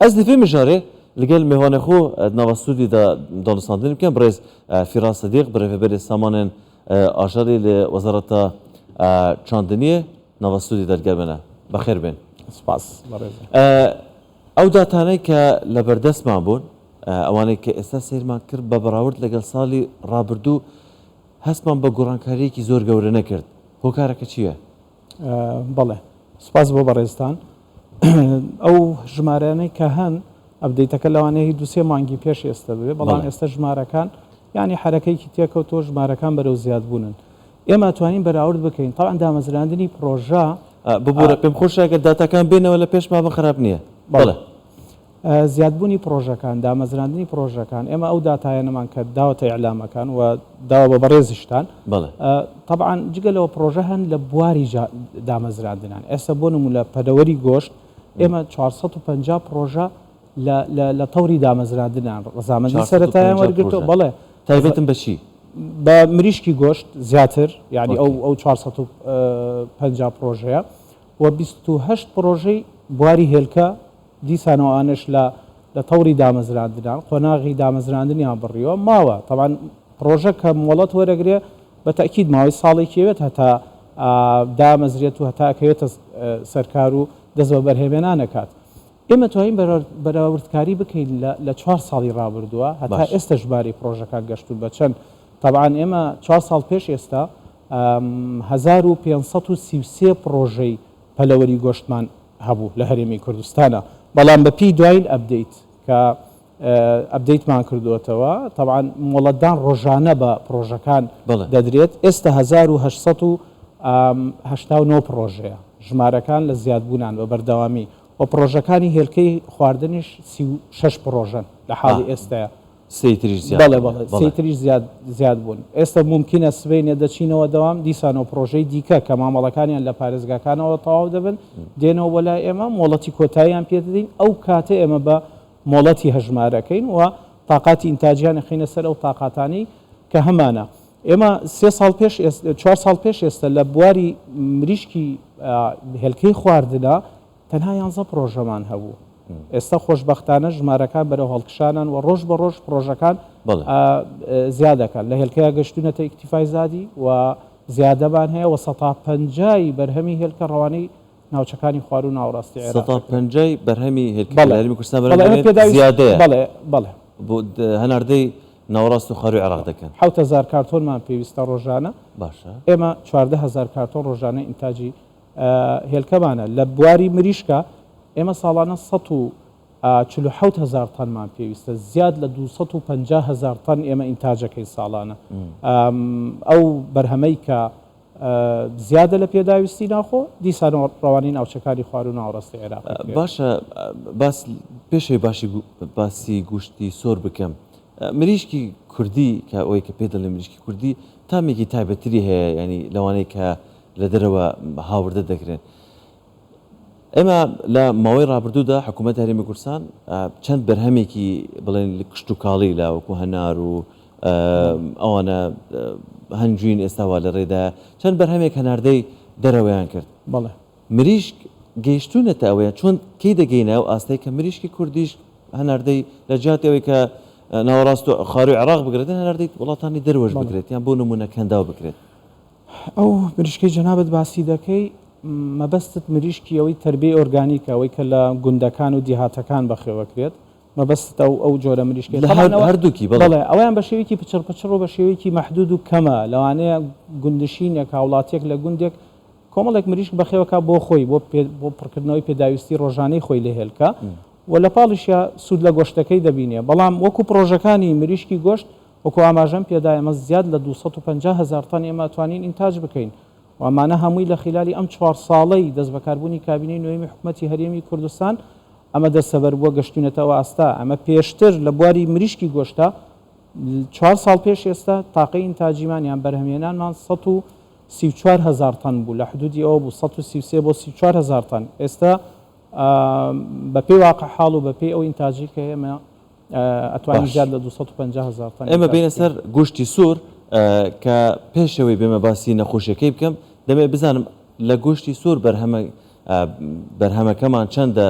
از دی فیلم جاره لگل میهان خو نوستودی دا دانستاندن کم برز فراس صدیق برای بر سامان آشاری لوزارت چاندنیه نوستودی در گرمنه بخیر بین. سپاس. او داتانه که لبردست ما بون اوانی که استثمار ما کرد با براورد لگل سالی رابردو هست من با گرانکاری کی زور گوره نکرد. هوکاره که چیه؟ بله. سپاس با برایستان. او جمارانی که هن ابدیت کلوانی دوسیه مانگی پیش استبه. بلان است جمارکان یعنی حرکتی که تیک و تو جمارکان برای زیاد بودن. اما توانیم براورد بکنیم. طبعا دامزراندنی پروژه ببوره بهم خوش اگه داتا کان بینه ولی پیش ما بخراب نیه. بله. زیادبوونی پرۆژەکان دامەزراندنی پرۆژەکان ئێمە ئەو داتایانەمان کە داوەتە ئیعلامەکان و داوا بە بەڕێزیشتان طبعاً جگەلەوە پرۆژە هەن لە بواری دامەزراندنان ئێستا بۆ نمونە لە پەدەوەری گۆشت ئێمە 450 پرۆژە لە تەوری دامەزراندنان ڕەزامەندی سەرەتایان وەرگرتەوە بەڵێ تایبەتن بە چی؟ بە مریشکی گۆشت زیاتر یعنی ئەو 450 پرۆژەیە و 28 پرۆژەی بواری هێلکە دیسانەوەانش لە تەوری دامەزراندنان قۆناغی دامەزراندنیان بڕیەوە ماوە طبعا پرۆژە کە مۆڵەت وەرەگرێ بە تەکید ماوەی ساڵێکیەوێت هەتا دامەزرێت و هەتاکەوێتە سەرکار و دەست بە بەرهێمێنان نەکات ئێمە توانین بەراوردکاری بکەین لە 4 ساڵی ڕابردووە هەتا ئێستا ژمارەی پرۆژەکان گەشتون بە چەند طبعا ئێمە 4 ساڵ پێش ئێستا 1533 پرۆژەی پەلەوەری گۆشتمان هەبوو لە هەرێمی کوردستانە بەڵام بە پێی دوایین ئەپدەیت کە ئەپدەیتمان کردووەتەوە طبعا مۆڵەتدان ڕۆژانە بە پرۆژەکان دەدرێت ئێستا 1889 پرۆژەیە ژمارەکان لە زیادبوونان بە بەردەوامی و پرۆژەکانی هێلکەی خواردنیش 36 پرۆژن لە حاڵی ئێستاە سەیتریش زیاد بوون ئێستا ممکنە سبەینێ دەچینەوە دەوام دیسانەوە پرۆژەی دیکە کە مامەڵەکانیان لە پارێزگاکانەوە تەواو دەبن دێنەوە بۆ لای ئێمە مۆڵەتی کۆتاییان پێدەدەین ئەو کاتە ئێمە بە مۆڵەتی هەژمارەکەین و تااقاتی ئینتاجیان نەخینە سەر ئەو تااقاتانی کە هەمانە ئێمە 4 ساڵ پێش ئێستا لە بواری مریشکی هێلکەی خواردنە تەنها 11 پرۆژەمان هەبوو ئێستا خۆشبەختانە ژمارەکان بەرەو هەڵکشانان و ڕۆژ بە ڕۆژ پرۆژەکان زیادەکەن لە هێلکەیە گەشتونەتە ئیکتیفای زادی و زیادەبان هەیە و 150 بەرهەمی هێلکە ڕەوانەی ناوچەکانی خوار و ناوەڕاستی عێراق 150 بەرهەمی هێلکە لە هەرێمی کوردستان زیادەیە بەڵێ بۆ هەناردەی ناوەڕاست و خاروی عێراق دەکەن 7000 کارتۆنمان پێویستە ڕۆژانە باشە ئێمە 14000 کارتۆن ڕۆژانە ئینتاجی هێلکەمانە لە بواری مریشکە ئێمە ساڵانە 147,000 تەنمان پێویستە زیاد لە 250,000 تەن ئێمە ئینتاجەکەی ساڵانە ئەو بەرهەمەی کە زیادە لە پێداویستی ناخۆ دیسان ڕەوانی ناوچەکانی خوار و ناوەڕاستی عێراق باشە پێشەوەی باسی گوشتی سۆر بکەم مریشکی کوردی کە ئەوەی کە پێ دەڵێ مریشکی کوردی تامێکی تایبەتری هەیە ینی لەوانەیە کە لە دەرەوە هاوردە دەکرێن ئێمە لە ماوەی ڕابردوودا حکوومەت هەرێمی کوردستان چەند بەرهەمێکی بڵێن کشت و کاڵی لا وەکو هەنار و ئەوانە هەنجوین ئێستاوا لە ڕێدا چەند بەرهەمێک هەناردەی دەرەوەیان کرد بەڵێ مریشک گەیشتونەتە ئەوەیە چۆن کەی دەگەینە و ئاستەی کە مریشکی کوردیش هەناردەی لە جاتەوەی کە ناوەڕاست و خاروی عێراق بگرێت هەناردەی وڵاتانی دەروەش بگرێت یان بۆ نمونە کەنداو بکرێت ئەو مریشکەی جەنابەت باسی دەکەی مەبەستت مریشکی ئەوەی تربیە ئۆرگانیکە ئەوەی کە لە گوندەکان و دیهاتەکان بەخێوەکرێت مەبەستە ئەو جۆرە مریشکی هەردووکی بەڵێ ئەویان بە شێوەیەکی پچڕ و بە شێوەیەکی مەحدود و کەمە لەوانەیە گوندشینێک هاوڵاتێک لە گوندێک کۆمەڵێک مریشک بەخێوەکە بۆ خۆی بۆ پڕکردنەوەی پێداویستی ڕۆژانەی خۆی لە هێلکە و لە پاڵیشە سوود لە گۆشتەکەی دەبینێ بەڵام وەکو پرۆژەکانی مریشکی گۆشت وەکو ئاماژەم پێدا ئێمە زیاد لە 250,000 تەن ئێمە توانین ئینتاج بکەین وامانە هەمووی لە خلالی ئەم 4 ساڵەی دەست بەکاربوونی کابینەی نوێمی حکوومەتی هەرێمی کوردستان ئەمە دەستەبەر بووە گەشتونەتەوە ئاستا ئەمە پێشتر لە بواری مریشکی گۆشتە 4 ساڵ پێش ئێستا تاقەی ئینتاجیمان یان بەرهەمێنانمان 134,000 تەن بوو لە حدودی ئەوە بوو 133 بۆ 34,000 تەن ئێستا بە پێی واقع حاڵ و بە پێی ئەو ئینتاجی کە ئێمە ئەتوانین زیاد لە 250,000 تەن ئێمە بینە سەر گوشتی سوور کە پێشەوەی بێمە باسی نەخۆشیەکەی بکەم دەمێت بزانم لە گوشتی سوور بەرهەمەکەمان چەندە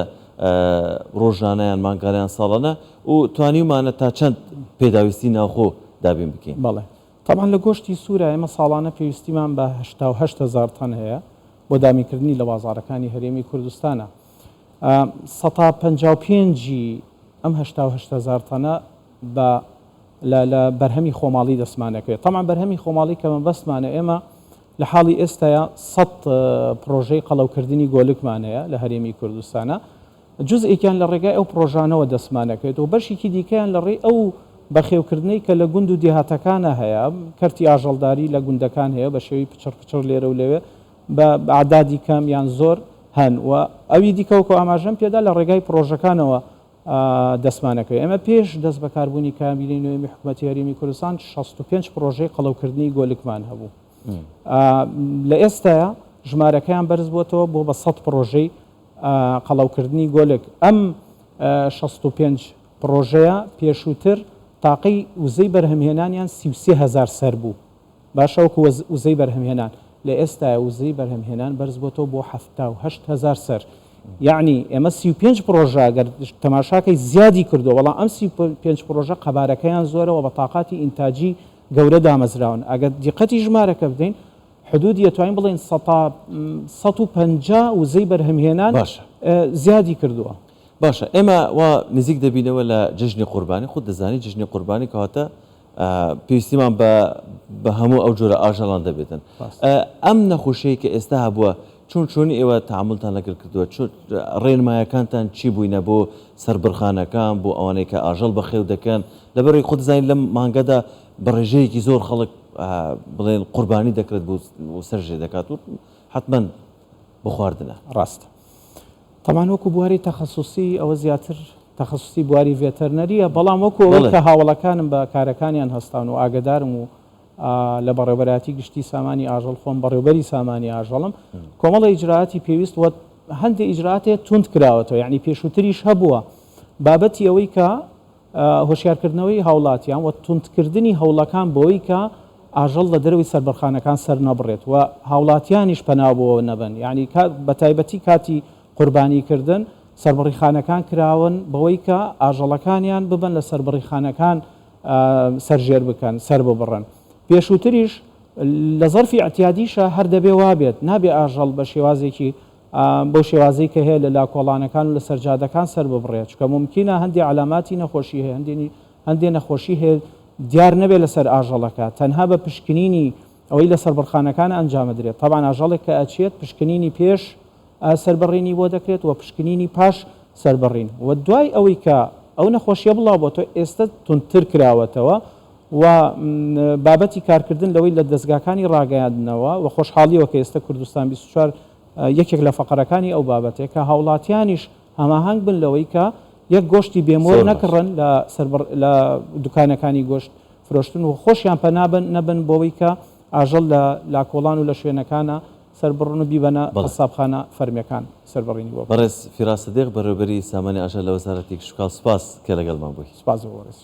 ڕۆژانەیان مانگاریان ساڵانە و توانیمانە تا چەند پێداویستی ناوخۆ دابین بکەین. بەڵێ طبعا لە گۆشتی سوورە ئێمە ساڵانە پێویستیمان بە 1970 تەن هەیە بۆ دامیکردنی لە بازارەکانی هەرێمی کوردستانە. 155 ئەم 1970 تەنە بە لە بەرهەمی خۆماڵی دەستمانەکەوێت. طبعا بەرهەمی خۆماڵی کە مەبەستمانە ئێمە لە حاڵی ئێستاە 100 پرۆژەی قەڵەوکردنی گۆلکمان هەیە لە هەرێمی کوردستانە. جزئێکیان لە ڕێگای ئەو پرۆژانەوە دەستمانەکەوێت و بەشێکی دیکەیان لە ڕێ ئەو بەخێوکردنەی کە لە گوند و دیهاتەکانە هەیە، کەرتی ئاژەڵداری لە گوندەکان هەیە بە شێوی پچڕ لێرە و لەوێ بە عادادی کەم یان زۆر هەن و ئەوی دیکەوکە ئاماژەم پێدا لە ڕێگای پرۆژەکانەوە دەستمانەکەوێت. ئێمە پێش دەست بەکاربوونی کابینەی نوێمی حکوومەتی هەرێمی کوردستان 65 پرۆژەی قەڵەوکردنی گۆلکمان هەبوو. لە ئێستاە ژمارەکەیان بەرز بووەوە بۆ بە 100 پرۆژەی قەڵەوکردنی گۆلک. ئەم 65 پرۆژەیە پێشووتر تاقی وزەی بەرهەمهێنانیان 33,000 سەر بوو. باشەوەکو وزەی بەرهەمهێنان لە ئێستا وزەی بەرهەمهێنان بەرز بۆتەوە بۆ 78,000 سەر. یعنی ئێمە 35 پرۆژە گەر تەماشاکەی زیادی کردو، وەڵام ئەم 35 پرۆژە قەبارەکەیان زۆرەوە بە تااقاتی ئینتاجی گەورە دامەزراون. ئەگەر دیقەتی ژمارەکە بدەین حدودی دەتوانین بڵێن 150 وزەی بەرهەمهێنان زیادی کردووە. باشە ئێمە وا نزیک دەبینەوە لە جژنی قوربانی. خود دەزانی جژنی قوربانی کەواتە پێویستیمان بە هەموو ئەو جۆرە ئاژەڵان دەبێتن. ئەم نەخۆشەیە کە ئێستا هەبووە چۆنی ئێوە تعاملتان لەگەڵ کردووە، ڕێنمایەکانتان چی بووینە بۆ سەربڕخانەکان بۆ ئەوانەی کە ئاژەڵ بەخێو دەکەن، لەبەرەوەی خود دەزانین لەم مانگەدا بە ڕێژەیەکی زۆر خەڵک بڵێن قوربانی دەکرێت بۆ سەرژێ دەکات و حتمما بۆ خواردنە. ڕاستە. طبعا وەکو بواری تەخەسوسی ئەوە زیاتر تەخەسوسی بواری ڤێتەرنەریە، بەڵام وەکو ئەوەی کە هاوڵەکانم بە کارەکانیان هەستان و ئاگدارم و لە بەڕێوەبەراتی گشتی سامانی ئاژەڵ خۆم بەڕێوبەری سامانی ئاژەڵم کۆمەڵە ئیجراعاتی پێویست وە هەندێک ئیجراعاتێ تند کراوەتەوە، یعنی پێشووتریش هەبووە بابەتی ئەوەی کە هۆشیارکردنەوەی هاوڵاتیان و توندکردنی هەوڵەکان بۆی کە ئاژەڵ لە دەروی سەربەرخانەکان سەر نەبڕێت و هاوڵاتیانیش پەنابەوە نەبن. یعنی بە تایبەتی کاتی قوربانیکردن سەربڕیخانەکان کراون بەوەی کە ئاژەڵەکانیان ببن لە سەربڕیخانەکان سەرژێر بکەن، سەر ببڕن. پێشووتریش لە زەرفی ئەتیادیشە هەر دەبێ وابێت، نابێ ئاژەڵ بە شێوازێکی بۆ شێوازەی کە هەیە لە لاکۆڵانەکان و لە سەرجادەکان سەر ببڕێت، چکە ممکنە هەندێک علاماتی نەخۆشی هەیە، هەندێک نەخۆشی هەیە دیار نەبێت لەسەر ئاژەڵەکە، تەنها بە پشکنینی ئەوەی لە سەربڕخانەکان ئەنجامەدرێت. طبعا ئاژەڵێک کە ئەچێت پشکنینی پێش سەربڕینی بۆ دەکرێت و پشکنینی پاش سەربڕین و دوای ئەوەی کە ئەو نەخۆشیە بڵاو بۆ تۆ ئێستا تونتر کراوەتەوە و بابەتی کارکردن لەوەی لە دەستگاکانی ڕاگەیاندنەوە و خۆشحاڵیەوە کە ئێستا کوردستان 24 یەکێک لە فەقەرەکانی ئەو بابەتێک کە هاوڵاتیانیش هەماهنگ بن لەوەی کە یەک گۆشتی بێمۆر نەکڕن لە دوکانەکانی گۆشت فرۆشتن و خۆشیان پەنابن نەبن بۆەوەی کە ئاژەڵ لە لاکۆڵان و لە شوێنەکانە سەربڕن و بیبەنە قەسابخانە فەرمیەکان سەربڕینی بۆ. بەڕێز فیرا سەدیق بەڕێوەبەری سامانی ئاژەڵ لە وەزارەتی کشتوکاڵ سوپاس کە لەگەڵمان بووی. سپاس بۆ ڕێز.